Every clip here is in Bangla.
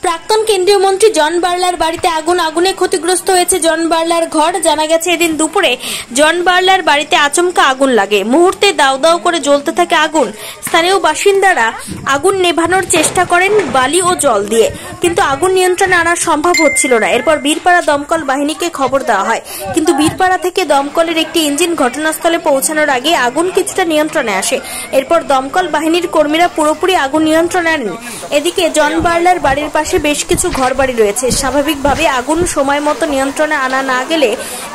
প্রাক্তন কেন্দ্রীয় মন্ত্রী জন বার্লার বাড়িতে আগুনে ক্ষতিগ্রস্ত হয়েছে জন বার্লার ঘর। জানা গেছে এদিন দুপুরে জন বার্লার বাড়িতে আচমকা আগুন লাগে। মুহূর্তে দাউ দাউ করে জ্বলতে থাকে আগুন। স্থানীয় বাসিন্দারা আগুন নেভানোর চেষ্টা করেন বালি ও জল দিয়ে, কিন্তু আগুন নিয়ন্ত্রণে আনা সম্ভব হচ্ছিল না। এরপর বীরপাড়া দমকল বাহিনীকে খবর দেওয়া হয়, কিন্তু বীরপাড়া থেকে দমকলের একটি ইঞ্জিন ঘটনাস্থলে পৌঁছানোর আগে আগুন কিছুটা নিয়ন্ত্রণে আসে। এরপর দমকল বাহিনীর কর্মীরা পুরোপুরি আগুন নিয়ন্ত্রণে আনেন। এদিকে জন বার্লার বাড়ির পাশে বেশ কিছু ঘরবাড়ি রয়েছে। স্বাভাবিকভাবে আগুন সময় মতো নিয়ন্ত্রণে আনা না গেলে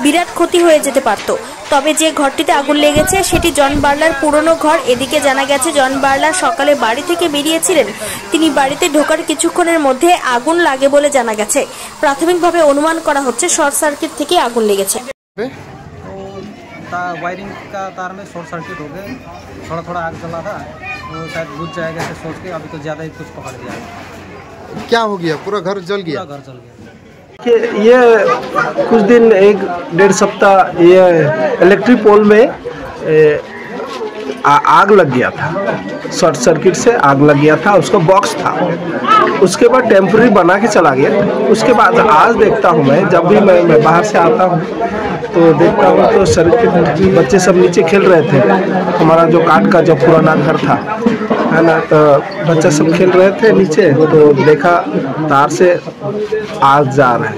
বিরাট ক্ষতি হয়ে যেতে পারত। তবে যে ঘরটিতে আগুন লেগেছে সেটি জন বার্লার পুরনো ঘর। এদিকে জানা গেছে জন বার্লার সকালে বাড়ি থেকে বেরিয়েছিলেন। তিনি বাড়িতে ঢোকার কিছুক্ষণের মধ্যে আগুন লাগে বলে জানা গেছে। প্রাথমিকভাবে অনুমান করা হচ্ছে শর্ট সার্কিট থেকে আগুন লেগেছে। वायरिंग का तार में शॉर्ट सर्किट हो गए, थोड़ा थोड़ा आग जला था, वो शायद बुझ जाएगा ऐसे सोच के अभी तो ज़्यादा ही कुछ पकड़ दिया। क्या हो गया? पूरा घर जल गया? पूरा घर जल गया। ये कुछ दिन 1-1.5 सप्ताह ये इलेक्ट्रिक पोल में आग लग गया था। शॉर्ट सर्किट से आग लग गया था। उसका बॉक्स था, उसके बाद टेम्पररी बना के चला गया। उसके बाद आज देखता हूँ मैं, जब भी मैं बाहर से आता हूँ तो देखता हूँ तो सर्किट बच्चे सब नीचे खेल रहे थे। हमारा जो काट का जो पुराना घर था है ना, तो बच्चे सब खेल रहे थे नीचे, तो देखा तार से आग जा रहा है।